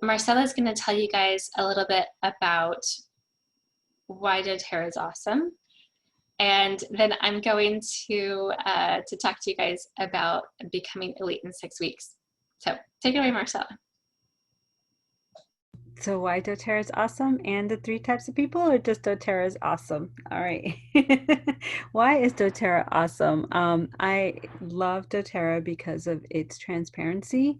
Marcella is going to tell you guys a little bit about why doTERRA is awesome. And then I'm going to talk to you guys about becoming elite in 6 weeks. So take it away, Marcella. So why doTERRA is awesome and the three types of people, or just doTERRA is awesome? All right. Why is doTERRA awesome? I love doTERRA because of its transparency.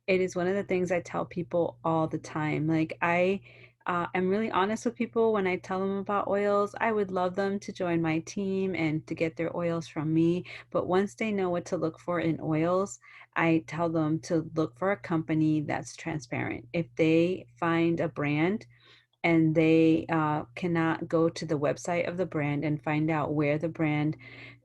It is one of the things I tell people all the time. Like I'm really honest with people when I tell them about oils. I would love them to join my team and to get their oils from me. But once they know what to look for in oils, I tell them to look for a company that's transparent. If they find a brand and they cannot go to the website of the brand and find out where the brand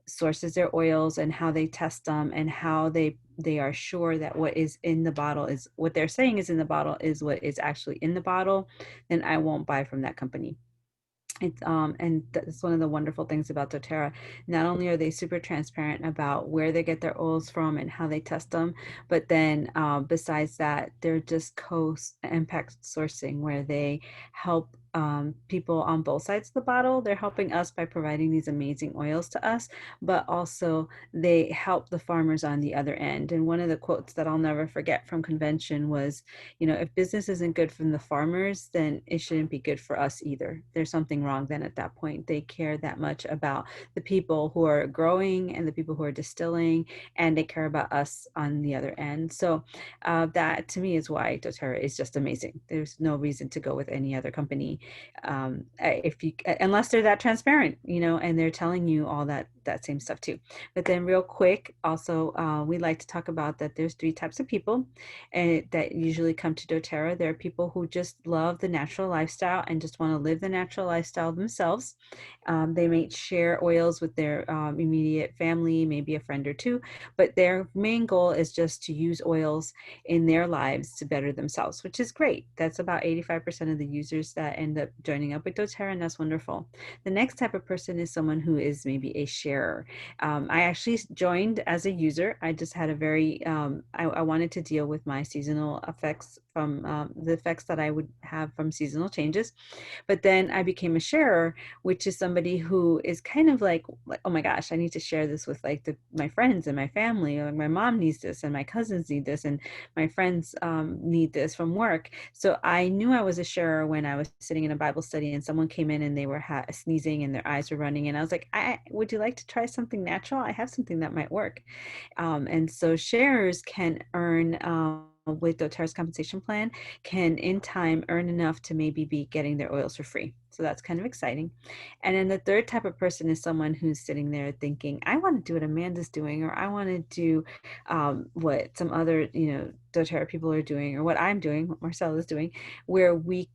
sources their oils and how they test them and how they are sure that what is in the bottle is what they're saying is in the bottle is what is actually in the bottle, then I won't buy from that company. It's and that's one of the wonderful things about doTERRA. Not only are they super transparent about where they get their oils from and how they test them, but then besides that, they're just co-impact sourcing where they help people on both sides of the bottle. They're helping us by providing these amazing oils to us, but also they help the farmers on the other end. And one of the quotes that I'll never forget from convention was, you know, if business isn't good from the farmers, then it shouldn't be good for us either. There's something wrong then at that point. They care that much about the people who are growing and the people who are distilling, and they care about us on the other end. So that to me is why doTERRA is just amazing. There's no reason to go with any other company if you unless they're that transparent, you know, and they're telling you all that same stuff too. But then real quick, also we like to talk about that there's three types of people and that usually come to doTERRA. There are people who just love the natural lifestyle and just want to live the natural lifestyle themselves. They may share oils with their immediate family, maybe a friend or two, but their main goal is just to use oils in their lives to better themselves, which is great. That's about 85% of the users that end up joining up with doTERRA, and that's wonderful. The next type of person is someone who is maybe a sharer. I actually joined as a user. I just had a very, I wanted to deal with my seasonal effects from the effects that I would have from seasonal changes. But then I became a sharer, which is somebody who is kind of like, oh my gosh, I need to share this with like my friends and my family. Like my mom needs this and my cousins need this and my friends need this from work. So I knew I was a sharer when I was sitting in a Bible study and someone came in and they were sneezing and their eyes were running. And I was like, would you like to try something natural? I have something that might work. And so sharers can earn with doTERRA's compensation plan, can in time earn enough to maybe be getting their oils for free. So that's kind of exciting. And then the third type of person is someone who's sitting there thinking, I want to do what Amanda's doing, or I want to do what some other, you know, doTERRA people are doing, or what I'm doing, what Marcella's doing, where we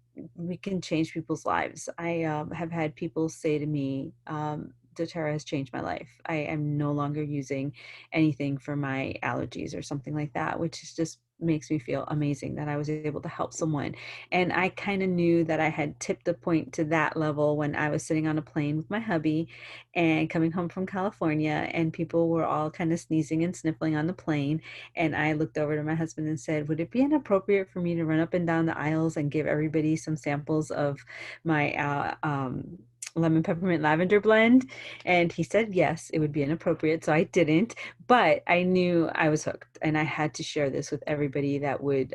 can change people's lives. I have had people say to me, doTERRA has changed my life. I am no longer using anything for my allergies or something like that, which is just makes me feel amazing that I was able to help someone. And I kind of knew that I had tipped the point to that level when I was sitting on a plane with my hubby and coming home from California, and people were all kind of sneezing and sniffling on the plane. And I looked over to my husband and said, would it be inappropriate for me to run up and down the aisles and give everybody some samples of my lemon peppermint lavender blend? And he said yes, it would be inappropriate, so I didn't. But I knew I was hooked, and I had to share this with everybody that would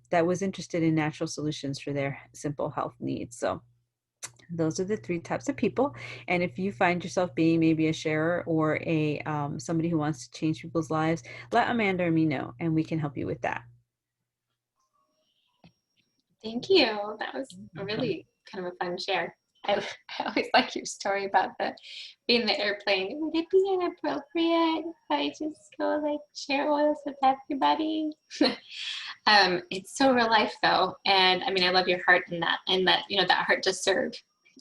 that was interested in natural solutions for their simple health needs. So those are the three types of people. And if you find yourself being maybe a sharer or a somebody who wants to change people's lives, let Amanda or me know, and we can help you with that. Thank you. That was a really kind of a fun share. I, I always like your story about the being in the airplane. Would it be inappropriate if I just go like share oils with everybody? It's so real life though, and I mean, I love your heart in that, and that you know that heart to serve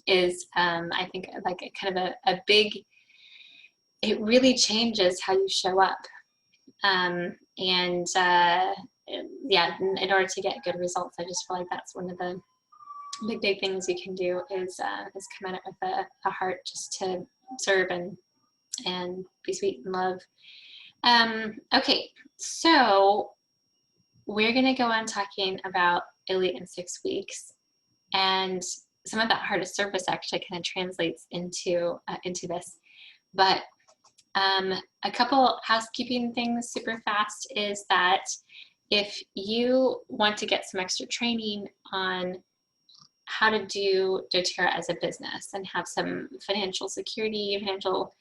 is, I think, like a kind of a big. It really changes how you show up, and yeah, in order to get good results, I just feel like that's one of the big things you can do is come at it with a heart just to serve and be sweet and love. Okay, so we're going to go on talking about Elite in 6 weeks, and some of that hardest service actually kind of translates into this. But a couple housekeeping things super fast is that if you want to get some extra training on how to do doTERRA as a business and have some financial security, financial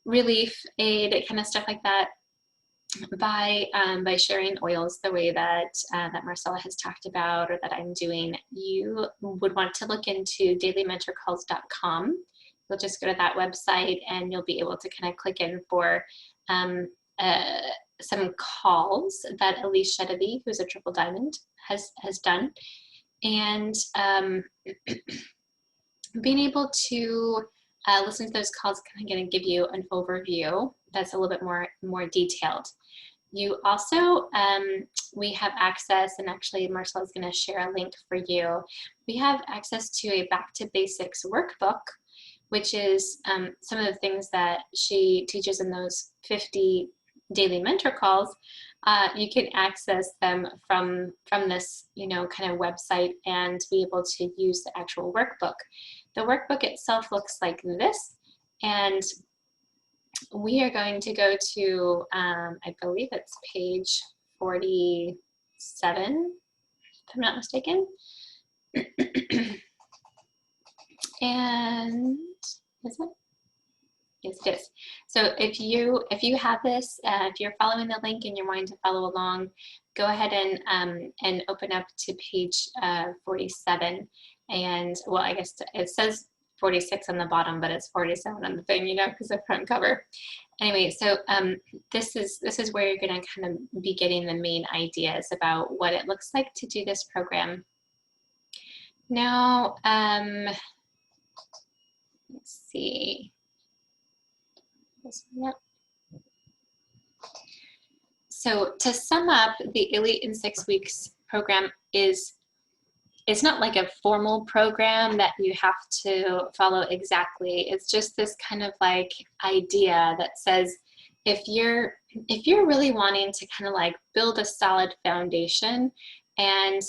relief, aid, kind of stuff like that, by sharing oils the way that that Marcella has talked about or that I'm doing, you would want to look into dailymentorcalls.com. You'll just go to that website and you'll be able to kind of click in for some calls that Elise Chedevy, who's a triple diamond, has done. And being able to listen to those calls kind of going to give you an overview that's a little bit more detailed. You also, we have access, and actually Marcella is going to share a link for you. We have access to a Back to Basics workbook, which is some of the things that she teaches in those 50 daily mentor calls. You can access them from this, you know, kind of website and be able to use the actual workbook. The workbook itself looks like this, and we are going to go to, I believe it's page 47, if I'm not mistaken. And is it? Yes, it is. So if you have this, if you're following the link and you're wanting to follow along, go ahead and open up to page 47. And well, I guess it says 46 on the bottom, but it's 47 on the thing, you know, because the front cover. Anyway, so this is where you're going to kind of be getting the main ideas about what it looks like to do this program. Now, let's see. So to sum up, the Elite in 6 weeks program is, it's not like a formal program that you have to follow exactly. It's just this kind of like idea that says, if you're really wanting to kind of like build a solid foundation and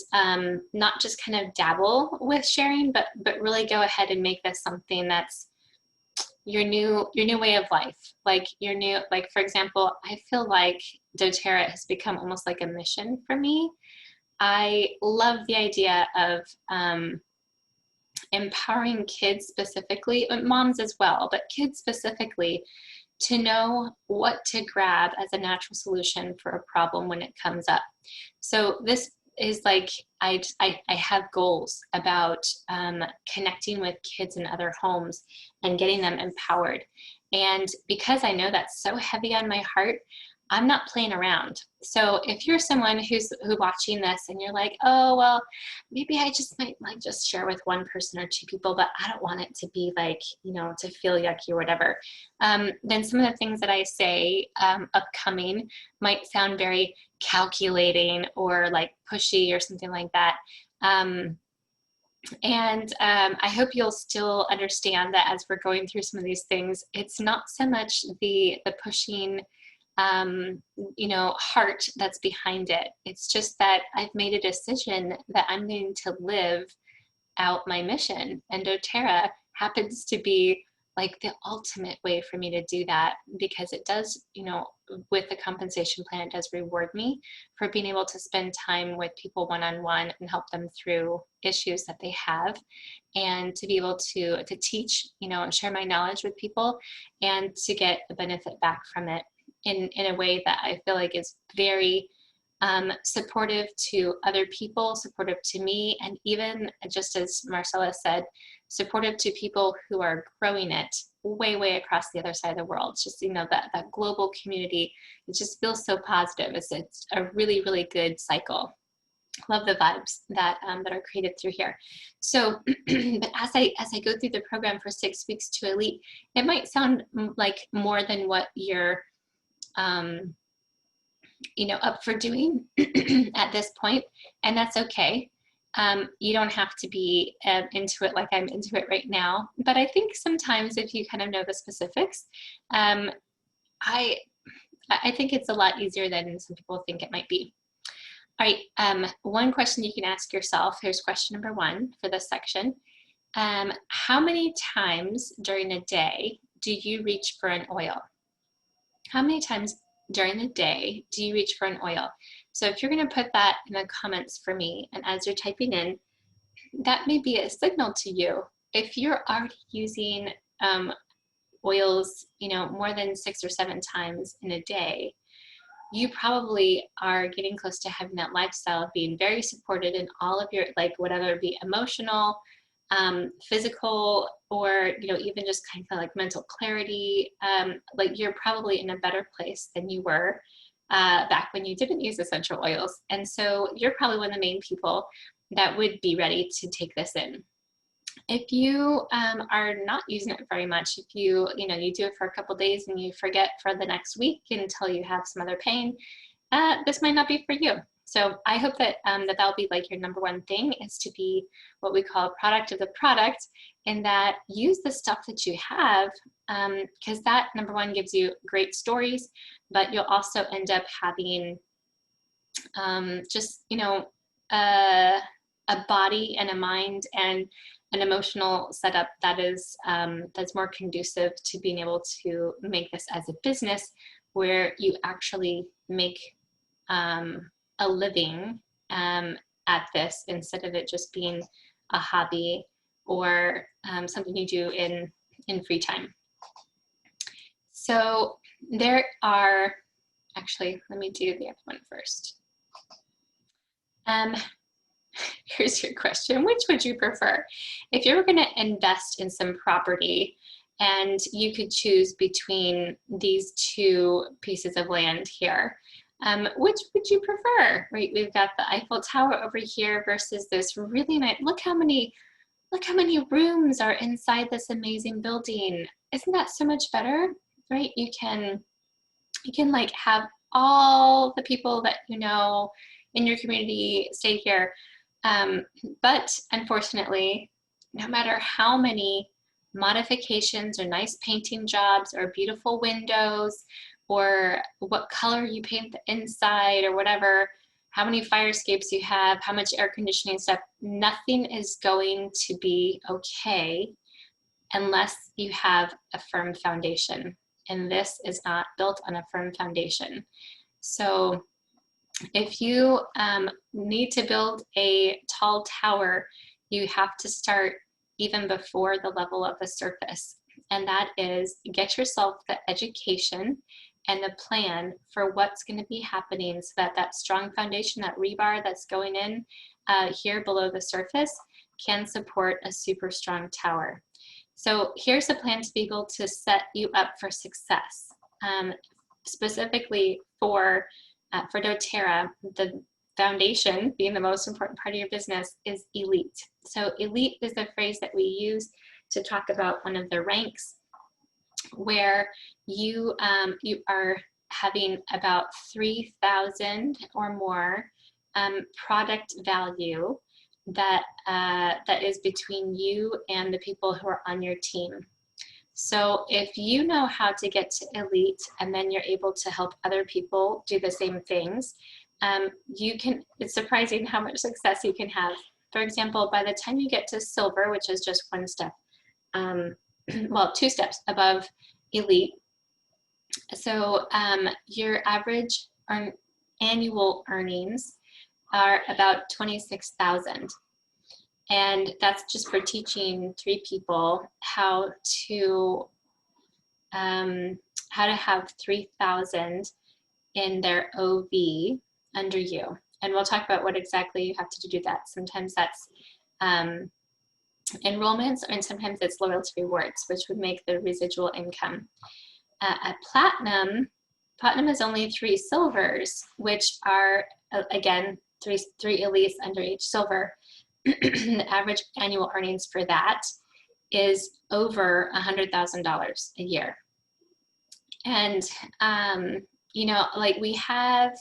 not just kind of dabble with sharing, but really go ahead and make this something that's your new way of life, like your new, like for example, I feel like doTERRA has become almost like a mission for me. I love the idea of empowering kids specifically, moms as well, but kids specifically, to know what to grab as a natural solution for a problem when it comes up. So this is like, I have goals about connecting with kids in other homes and getting them empowered. And because I know that's so heavy on my heart, I'm not playing around. So if you're someone who's watching this and you're like, oh, well, maybe I just might like just share with one person or two people, but I don't want it to be like, you know, to feel yucky or whatever. Then some of the things that I say upcoming might sound very calculating or like pushy or something like that. I hope you'll still understand that as we're going through some of these things, it's not so much the pushing, you know, heart that's behind it. It's just that I've made a decision that I'm going to live out my mission, and doTERRA happens to be like the ultimate way for me to do that, because it does, you know, with the compensation plan, it does reward me for being able to spend time with people one-on-one and help them through issues that they have, and to be able to teach, you know, and share my knowledge with people and to get a benefit back from it in a way that I feel like is very supportive to other people, supportive to me, and even, just as Marcella said, supportive to people who are growing it way across the other side of the world. It's just, you know, that global community, it just feels so positive. It's a really good cycle. Love the vibes that are created through here. So but as I go through the program for 6 weeks to Elite, it might sound like more than what you're you know, up for doing at this point, and that's okay. You don't have to be into it like I'm into it right now, but I think sometimes if you kind of know the specifics, I think it's a lot easier than some people think it might be. All right, one question you can ask yourself, here's question number one for this section. How many times during a day do you reach for an oil? How many times during the day do you reach for an oil? So if you're going to put that in the comments for me, and as you're typing in, that may be a signal to you. If you're already using oils, more than 6 or 7 times in a day, you probably are getting close to having that lifestyle of being very supported in all of your, like, whatever it be, emotional, physical, or even just kind of like mental clarity. Like, you're probably in a better place than you were back when you didn't use essential oils. And so you're probably one of the main people that would be ready to take this in. If you are not using it very much, if you do it for a couple days and you forget for the next week until you have some other pain, this might not be for you. So I hope that that'll be like your number one thing, is to be what we call a product of the product, and that use the stuff that you have, because that, number one, gives you great stories, but you'll also end up having just a body and a mind and an emotional setup that is that's more conducive to being able to make this as a business, where you actually make a living at this, instead of it just being a hobby or something you do in free time. So there are, actually, let me do the other one first. Here's your question. Which would you prefer? If you were going to invest in some property and you could choose between these two pieces of land here, which would you prefer? Right, we've got the Eiffel Tower over here versus this really nice, look how many rooms are inside this amazing building. Isn't that so much better? Right, you can like have all the people that in your community stay here. But unfortunately, no matter how many modifications or nice painting jobs or beautiful windows or what color you paint the inside or whatever, how many fire escapes you have, how much air conditioning stuff, nothing is going to be okay unless you have a firm foundation. And this is not built on a firm foundation. So if you need to build a tall tower, you have to start even before the level of the surface. And that is, get yourself the education and the plan for what's going to be happening, so that that strong foundation, that rebar that's going in here below the surface, can support a super strong tower. So here's a plan to be able to set you up for success. Specifically for doTERRA, the foundation, being the most important part of your business, is elite. So elite is the phrase that we use to talk about one of the ranks, where you are having about 3,000 or more product value that that is between you and the people who are on your team. So if you know how to get to elite, and then you're able to help other people do the same things, you can, it's surprising how much success you can have. For example, by the time you get to silver, which is just one step, well, 2 steps above elite. So your average annual earnings are about 26,000. And that's just for teaching 3 people how to have 3,000 in their OV under you. And we'll talk about what exactly you have to do that. Sometimes that's enrollments, and sometimes it's loyalty rewards, which would make the residual income. At platinum is only 3 silvers, which are, again, three elites under each silver. The average annual earnings for that is over $100,000 a year. And like we have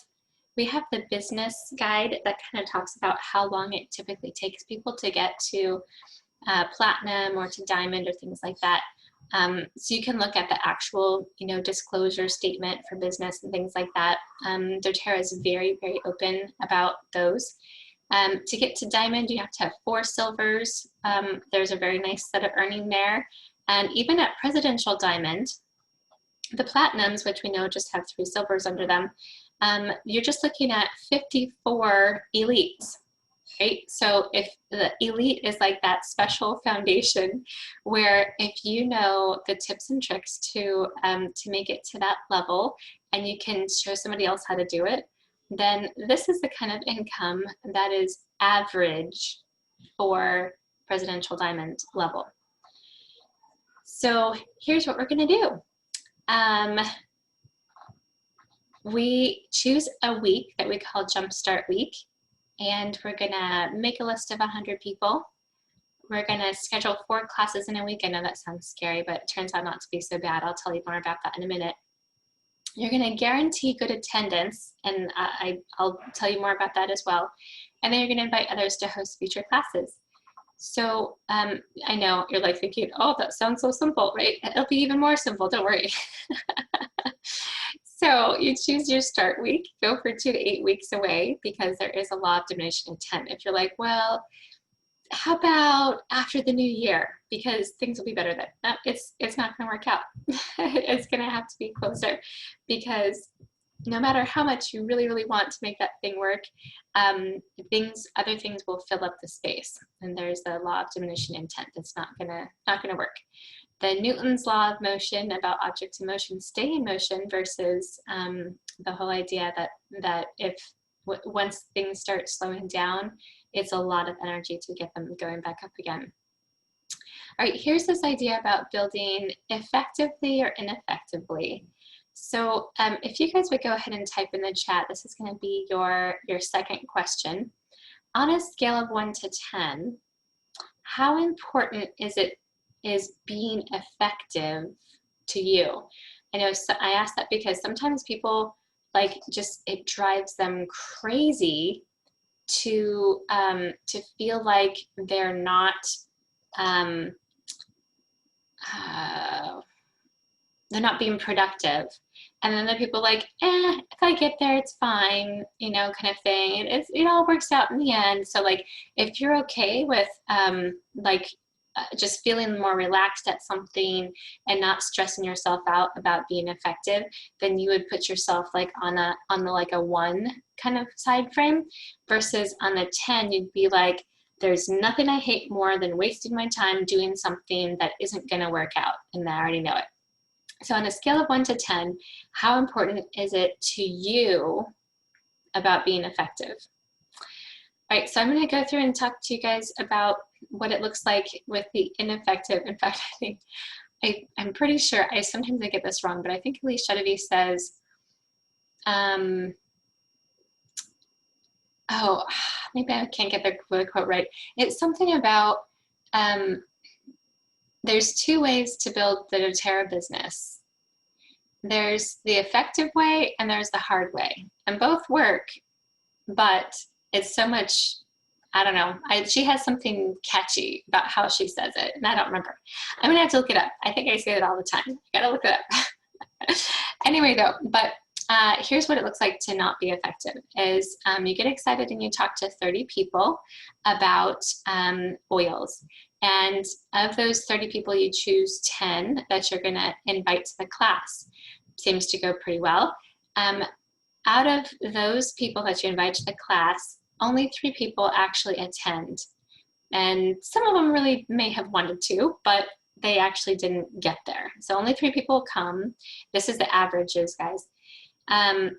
the business guide that kind of talks about how long it typically takes people to get to platinum or to diamond or things like that. So you can look at the actual, disclosure statement for business and things like that. doTERRA is very, very open about those. To get to diamond, you have to have 4 silvers. There's a very nice set of earning there. And even at presidential diamond, the platinums, which we know just have 3 silvers under them, you're just looking at 54 elites. Right? So if the elite is like that special foundation where if you know the tips and tricks to make it to that level and you can show somebody else how to do it, then this is the kind of income that is average for presidential diamond level. So here's what we're going to do. We choose a week that we call Jumpstart Week. And we're gonna make a list of 100 people. We're gonna schedule 4 classes in a week. I know that sounds scary, but it turns out not to be so bad. I'll tell you more about that in a minute. You're gonna guarantee good attendance, and I'll tell you more about that as well. And then you're gonna invite others to host future classes. So I know you're like thinking, oh, that sounds so simple, right? It'll be even more simple, don't worry. So you choose your start week, go for 2 to 8 weeks away because there is a law of diminishing intent. If you're like, well, how about after the new year? Because things will be better then. No, it's not going to work out. It's going to have to be closer because no matter how much you really, really want to make that thing work, other things will fill up the space. And there's the law of diminishing intent that's not gonna work. The Newton's law of motion about objects in motion stay in motion versus the whole idea that if once things start slowing down, it's a lot of energy to get them going back up again. All right, here's this idea about building effectively or ineffectively. So if you guys would go ahead and type in the chat, this is going to be your second question. On a scale of 1 to 10, how important is being effective to you? I know I asked that because sometimes people it drives them crazy to feel like they're not being productive. And then the people like, if I get there, it's fine, kind of thing. It all works out in the end. So like, if you're okay with just feeling more relaxed at something and not stressing yourself out about being effective, then you would put yourself like on the 1 kind of side frame, versus on a 10, you'd be like, there's nothing I hate more than wasting my time doing something that isn't going to work out, and I already know it. So on a scale of 1 to 10, how important is it to you about being effective? All right, so I'm going to go through and talk to you guys about what it looks like with the ineffective. In fact, I think I'm pretty sure, sometimes I get this wrong, but I think Elise Chedevy says, maybe I can't get the quote right. It's something about, there's 2 ways to build the doTERRA business. There's the effective way and there's the hard way. And both work, but it's so much, I don't know. She has something catchy about how she says it, and I don't remember. I'm gonna have to look it up. I think I say it all the time. I gotta look it up. Anyway, though, but here's what it looks like to not be effective is you get excited and you talk to 30 people about oils. And of those 30 people, you choose 10 that you're gonna invite to the class. Seems to go pretty well. Out of those people that you invite to the class, only 3 people actually attend. And some of them really may have wanted to, but they actually didn't get there. So only 3 people come. This is the averages, guys. Of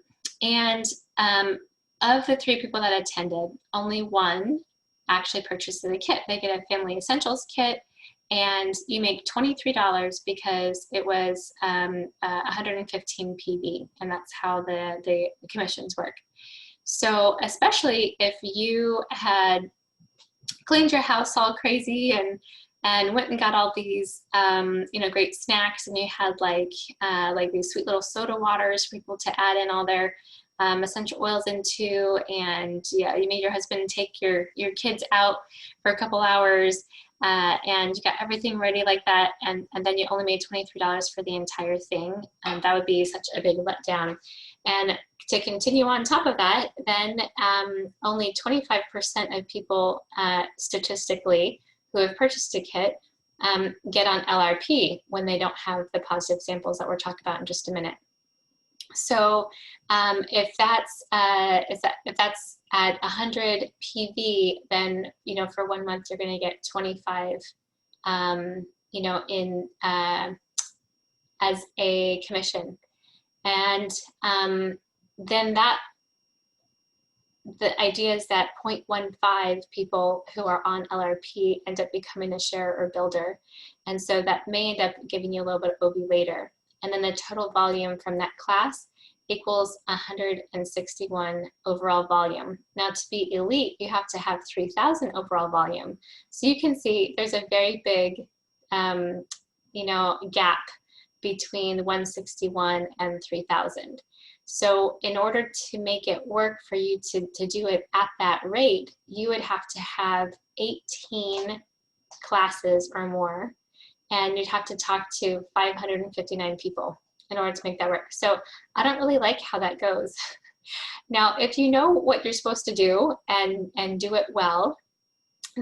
the 3 people that attended, only 1 actually purchased the kit. They get a family essentials kit, and you make $23 because it was 115 PV, and that's how the commissions work. So especially if you had cleaned your house all crazy and went and got all these great snacks, and you had like these sweet little soda waters for people to add in all their essential oils into, and yeah, you made your husband take your kids out for a couple hours, and you got everything ready like that, and then you only made $23 for the entire thing, and that would be such a big letdown. And to continue on top of that, then only 25% of people statistically who have purchased a kit get on LRP when they don't have the positive samples that we'll talk about in just a minute. So if that's at 100 PV, then for 1 month you're going to get 25, in as a commission, and then the idea is that 0.15 people who are on LRP end up becoming a share or builder. And so that may end up giving you a little bit of OB later. And then the total volume from that class equals 161 overall volume. Now to be elite, you have to have 3,000 overall volume. So you can see there's a very big, gap between 161 and 3,000. So in order to make it work for you to do it at that rate, you would have to have 18 classes or more, and you'd have to talk to 559 people in order to make that work. So I don't really like how that goes. Now, if you know what you're supposed to do and do it well,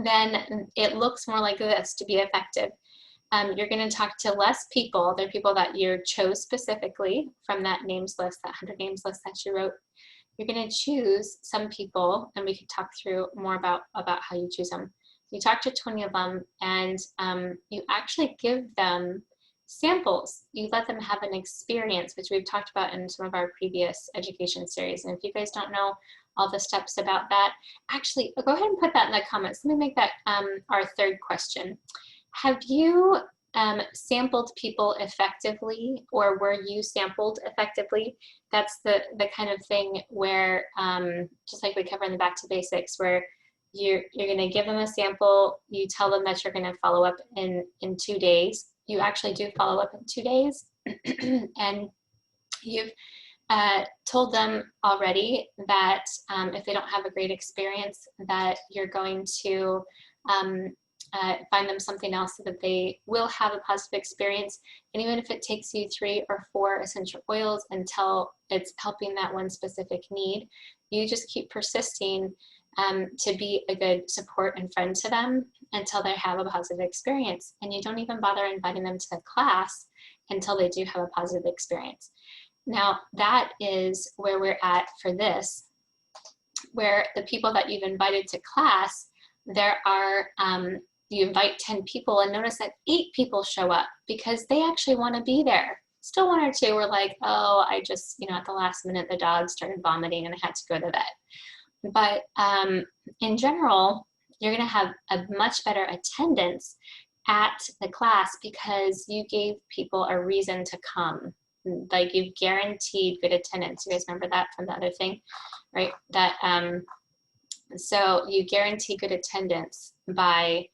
then it looks more like this to be effective. You're going to talk to less people. They're people that you chose specifically from that names list, that 100 names list that you wrote. You're going to choose some people, and we can talk through more about how you choose them. You talk to 20 of them, and you actually give them samples. You let them have an experience, which we've talked about in some of our previous education series. And if you guys don't know all the steps about that, actually, go ahead and put that in the comments. Let me make that our third question. Have you sampled people effectively, or were you sampled effectively? That's the kind of thing where, just like we cover in the Back to Basics, where you're going to give them a sample, you tell them that you're going to follow up in 2 days. You actually do follow up in 2 days, and you've told them already that if they don't have a great experience, that you're going to find them something else so that they will have a positive experience. And even if it takes you 3 or 4 essential oils until it's helping that one specific need, you just keep persisting to be a good support and friend to them until they have a positive experience. And you don't even bother inviting them to the class until they do have a positive experience. Now, that is where we're at for this, where the people that you've invited to class, there are, you invite 10 people, and notice that 8 people show up because they actually want to be there. Still 1 or 2 were like, oh, I just, at the last minute, the dog started vomiting and I had to go to the vet. But in general, you're going to have a much better attendance at the class because you gave people a reason to come. Like, you've guaranteed good attendance. You guys remember that from the other thing, right? That so you guarantee good attendance by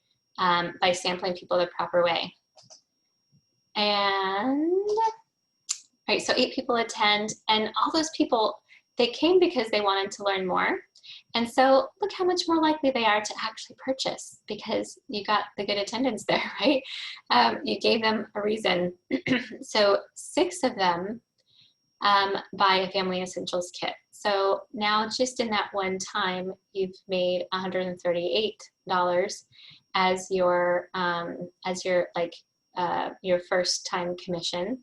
sampling people the proper way. And right, so 8 people attend, and all those people, they came because they wanted to learn more. And so look how much more likely they are to actually purchase because you got the good attendance there, right? You gave them a reason. So 6 of them buy a family essentials kit. So now just in that one time, you've made $138 as your your first time commission.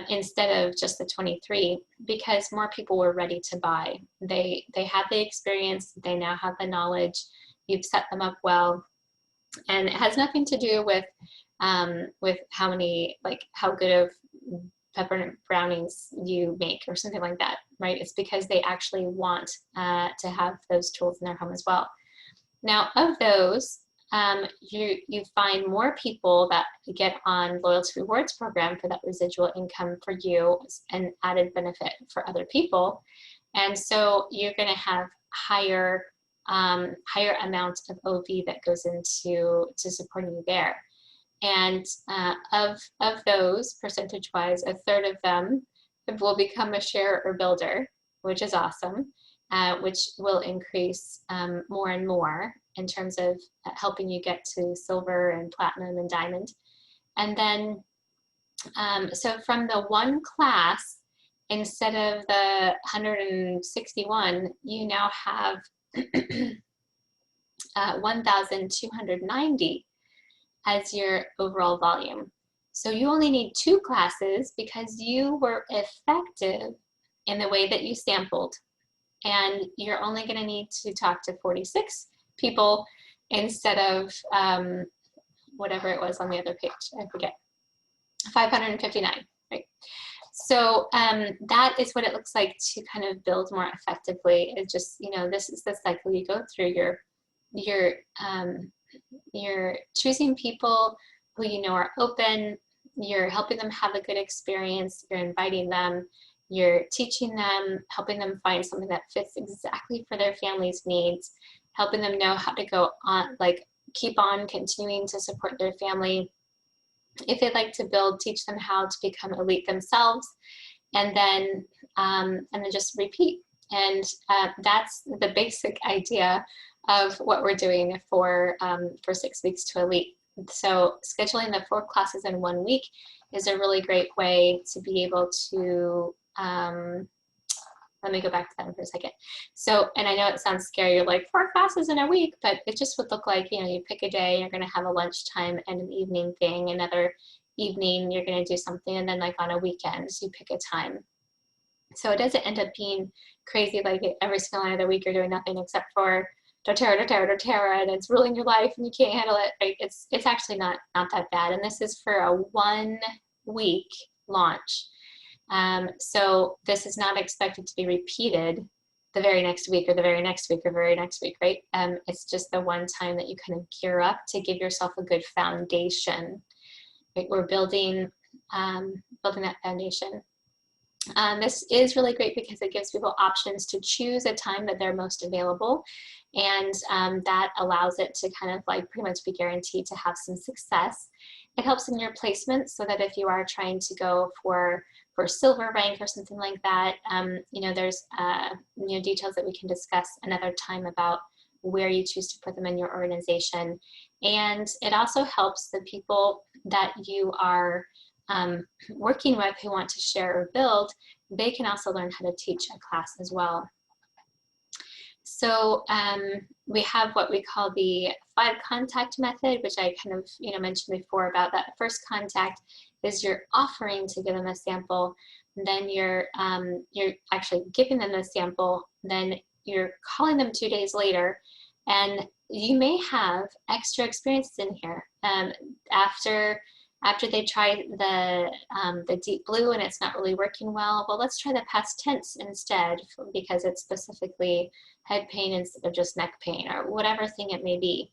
Instead of just the 23, because more people were ready to buy. They had the experience, they now have the knowledge, you've set them up well, and it has nothing to do with how many, how good of peppermint brownies you make or something like that, right? It's because they actually want to have those tools in their home as well. Now, of those, you find more people that get on loyalty rewards program for that residual income for you, an added benefit for other people. And so you're going to have higher amount of OV that goes into supporting you there. And of those, percentage wise, 1/3 of them will become a share or builder, which is awesome, which will increase more and more in terms of helping you get to silver and platinum and diamond. And then, so from the one class, instead of the 161, you now have 1,290 as your overall volume. So you only need 2 classes because you were effective in the way that you sampled. And you're only going to need to talk to 46 people instead of whatever it was on the other page. I forget. 559, right? So that is what it looks like to kind of build more effectively. It's just, you know, this is the cycle you go through. You're choosing people who you know are open. You're helping them have a good experience. You're inviting them. You're teaching them, helping them find something that fits exactly for their family's needs, helping them know how to go on, like keep on continuing to support their family. If they'd like to build, teach them how to become elite themselves, and then just repeat. And that's the basic idea of what we're doing for 6 weeks to elite. So scheduling the 4 classes in 1 week is a really great way to be able to, let me go back to that for a second. So, and I know it sounds scary, you're like 4 classes in a week, but it just would look like, you know, you pick a day, you're gonna have a lunchtime and an evening thing, another evening you're gonna do something, and then like on a weekend, so you pick a time. So it doesn't end up being crazy, like every single night of the week you're doing nothing except for doTERRA, doTERRA, doTERRA, and it's ruling your life and you can't handle it. Right? It's actually not that bad. And this is for a 1 week launch. So this is not expected to be repeated the very next week or the very next week or very next week, right? It's just the one time that you kind of gear up to give yourself a good foundation. Right? We're building that foundation. This is really great because it gives people options to choose a time that they're most available, and that allows it to kind of like pretty much be guaranteed to have some success. It helps in your placement so that if you are trying to go for silver rank or something like that, you know, there's you know, details that we can discuss another time about where you choose to put them in your organization. And it also helps the people that you are working with who want to share or build, they can also learn how to teach a class as well. So we have what we call the 5 contact method, which I kind of, you know, mentioned before about that. First contact is you're offering to give them a sample, then you're actually giving them the sample, then you're calling them 2 days later, and you may have extra experiences in here. After they try the deep blue and it's not really working well, let's try the past tense instead, because it's specifically head pain instead of just neck pain or whatever thing it may be.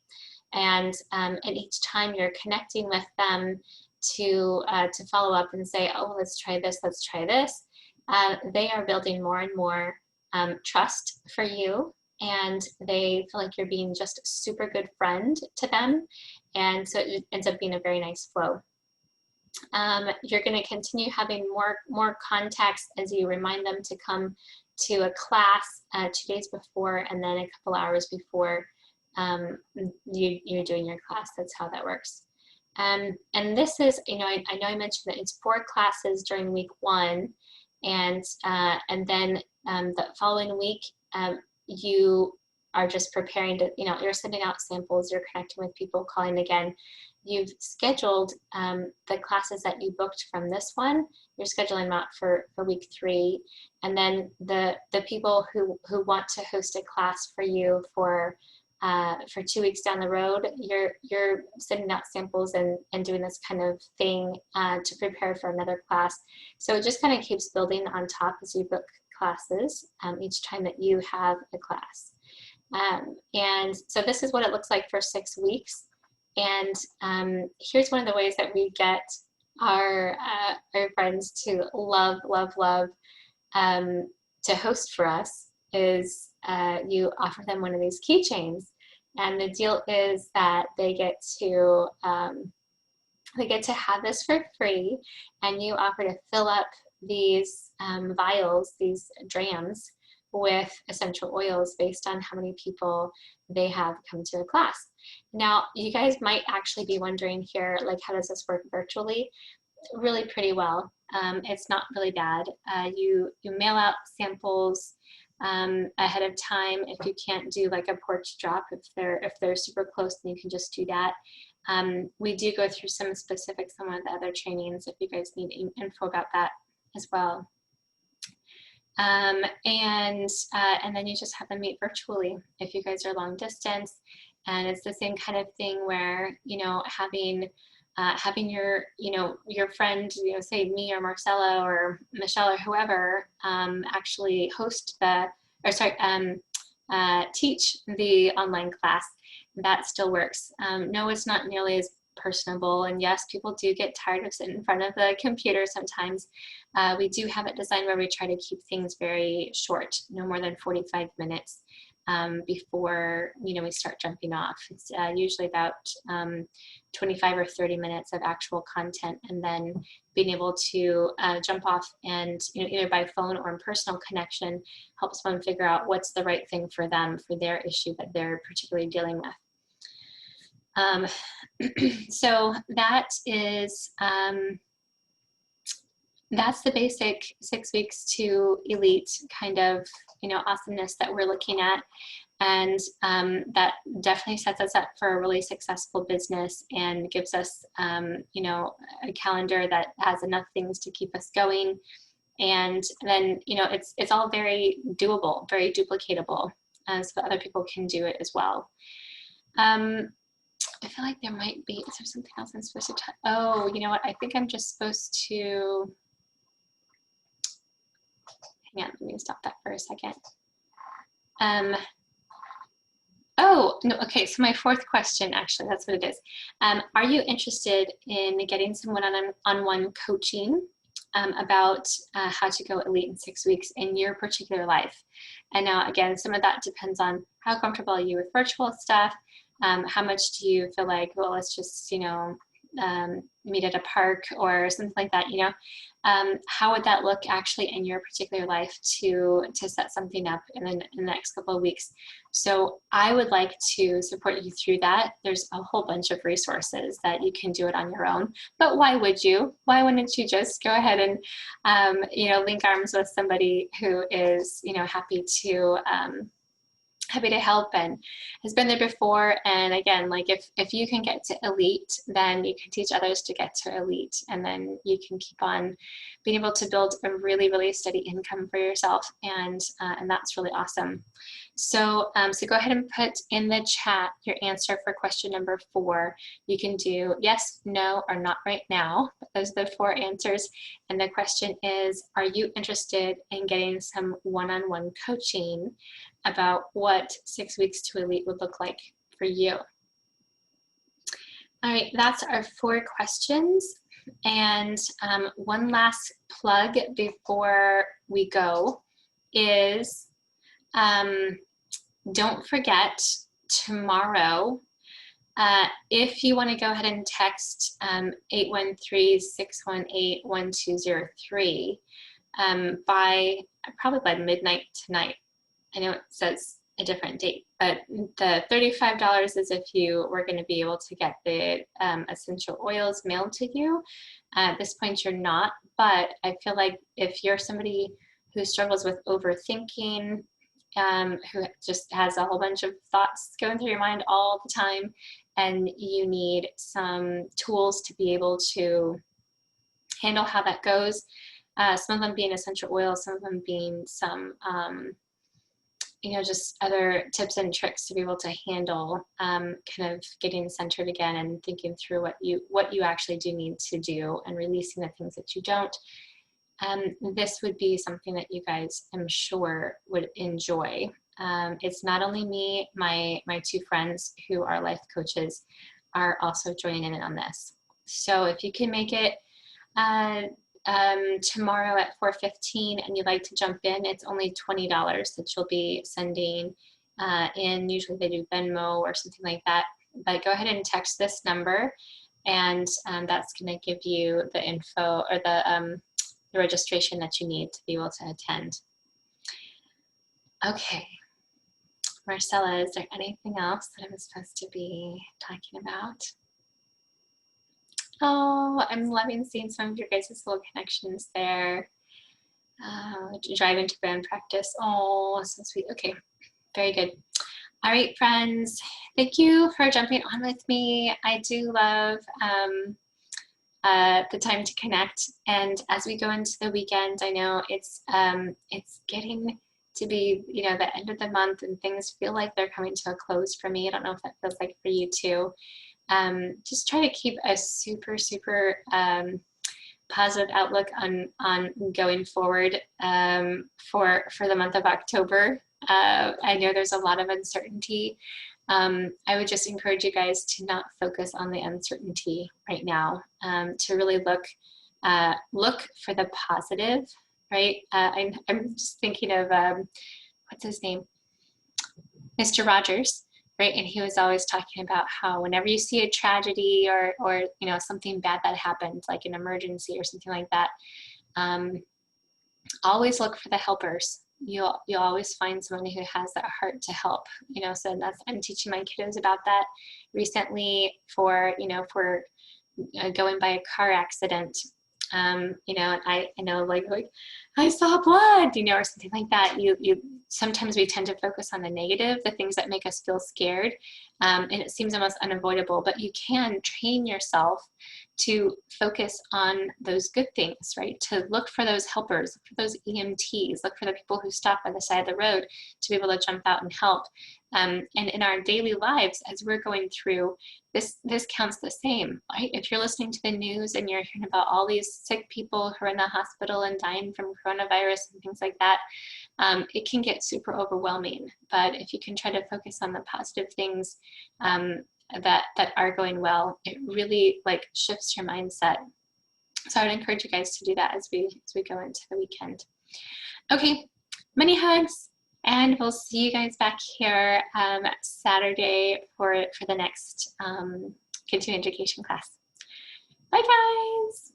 And each time you're connecting with them to follow up and say, oh, let's try this, let's try this. They are building more and more trust for you, and they feel like you're being just a super good friend to them. And so it ends up being a very nice flow. You're going to continue having more contacts as you remind them to come to a class 2 days before, and then a couple hours before you're doing your class. That's how that works. And this is, you know, I know I mentioned that it's 4 classes during week 1, and then the following week you are just preparing to, you know, you're sending out samples, you're connecting with people, calling again. You've scheduled the classes that you booked from this one, you're scheduling them out for week 3. And then the people who want to host a class for you for 2 weeks down the road, you're sending out samples and doing this kind of thing to prepare for another class. So it just kind of keeps building on top as you book classes each time that you have a class. And so this is what it looks like for 6 weeks. And here's one of the ways that we get our friends to love to host for us is you offer them one of these keychains. And the deal is that they get to have this for free, and you offer to fill up these vials, these drams, with essential oils based on how many people they have come to a class. Now, you guys might actually be wondering here, like, how does this work virtually? Really pretty well. It's not really bad. You mail out samples ahead of time. If you can't do like a porch drop, if they're super close, then you can just do that. We do go through some specifics on one of the other trainings if you guys need info about that as well. And then you just have them meet virtually if you guys are long distance. And it's the same kind of thing where, you know, having your, you know, your friend, you know, say me or Marcella or Michelle or whoever, actually host the, or sorry, teach the online class, that still works. No, it's not nearly as personable, and yes, people do get tired of sitting in front of the computer sometimes. We do have it designed where we try to keep things very short, no more than 45 minutes before, you know, we start jumping off. It's usually about 25 or 30 minutes of actual content, and then being able to jump off and, you know, either by phone or in personal connection helps one figure out what's the right thing for them, for their issue that they're particularly dealing with. So that is, that's the basic 6 weeks to elite kind of, you know, awesomeness that we're looking at. And that definitely sets us up for a really successful business and gives us, you know, a calendar that has enough things to keep us going. And then, you know, it's all very doable, very duplicatable, so that other people can do it as well. I feel like there might be, is there something else I'm supposed to talk? Oh, you know what? I think I'm just supposed to, hang on, let me stop that for a second. Oh, no, okay, so my fourth question, actually, that's what it is. Are you interested in getting some one-on-one coaching about how to go elite in 6 weeks in your particular life? And now, again, some of that depends on how comfortable are you with virtual stuff. How much do you feel like, well, let's just, you know, meet at a park or something like that, you know? How would that look actually in your particular life to set something up in the next couple of weeks? So I would like to support you through that. There's a whole bunch of resources that you can do it on your own, but why would you? Why wouldn't you just go ahead and, you know, link arms with somebody who is, you know, happy to help and has been there before. And again, like if you can get to elite, then you can teach others to get to elite, and then you can keep on being able to build a really, really steady income for yourself, and that's really awesome. So so go ahead and put in the chat your answer for question number 4. You can do yes, no, or not right now. Those are the 4 answers. And the question is, are you interested in getting some one-on-one coaching about what 6 weeks to elite would look like for you? All right, that's our 4 questions. And one last plug before we go is, don't forget tomorrow, if you want to go ahead and text 813-618-1203 probably by midnight tonight. I know it says a different date, but the $35 is if you were going to be able to get the essential oils mailed to you. At this point, you're not, but I feel like if you're somebody who struggles with overthinking, who just has a whole bunch of thoughts going through your mind all the time, and you need some tools to be able to handle how that goes, some of them being essential oils, some of them being some you know, just other tips and tricks to be able to handle kind of getting centered again and thinking through what you actually do need to do and releasing the things that you don't. This would be something that you guys, I'm sure, would enjoy. It's not only me, my 2 friends who are life coaches are also joining in on this. So if you can make it tomorrow at 4:15 and you'd like to jump in, it's only $20 that you'll be sending in. Usually they do Venmo or something like that, but go ahead and text this number, and that's going to give you the info or the registration that you need to be able to attend. Okay, Marcella, is there anything else that I'm supposed to be talking about? Oh, I'm loving seeing some of your guys' little connections there. Drive into band practice. Oh, so sweet. Okay, very good. All right, friends, thank you for jumping on with me. I do love the time to connect. And as we go into the weekend, I know it's getting to be, you know, the end of the month and things feel like they're coming to a close for me. I don't know if that feels like for you too. Just try to keep a super positive outlook on going forward for the month of October. I know there's a lot of uncertainty. I would just encourage you guys to not focus on the uncertainty right now. To really look for the positive, right? I'm just thinking of what's his name, Mr. Rogers, right? And he was always talking about how whenever you see a tragedy or you know, something bad that happened, like an emergency or something like that, always look for the helpers. You'll always find someone who has that heart to help. You know, so that's, I'm teaching my kiddos about that recently for, you know, for going by a car accident. You know, and I know like I saw blood, you know, or something like that. You sometimes we tend to focus on the negative, the things that make us feel scared, and it seems almost unavoidable. But you can train yourself to focus on those good things, right? To look for those helpers, look for those EMTs, look for the people who stop by the side of the road to be able to jump out and help. And in our daily lives, as we're going through this counts the same, right? If you're listening to the news and you're hearing about all these sick people who are in the hospital and dying from coronavirus and things like that, it can get super overwhelming. But if you can try to focus on the positive things that are going well, it really like shifts your mindset. So I would encourage you guys to do that as we go into the weekend. Okay, many hugs. And we'll see you guys back here Saturday for the next continuing education class. Bye, guys.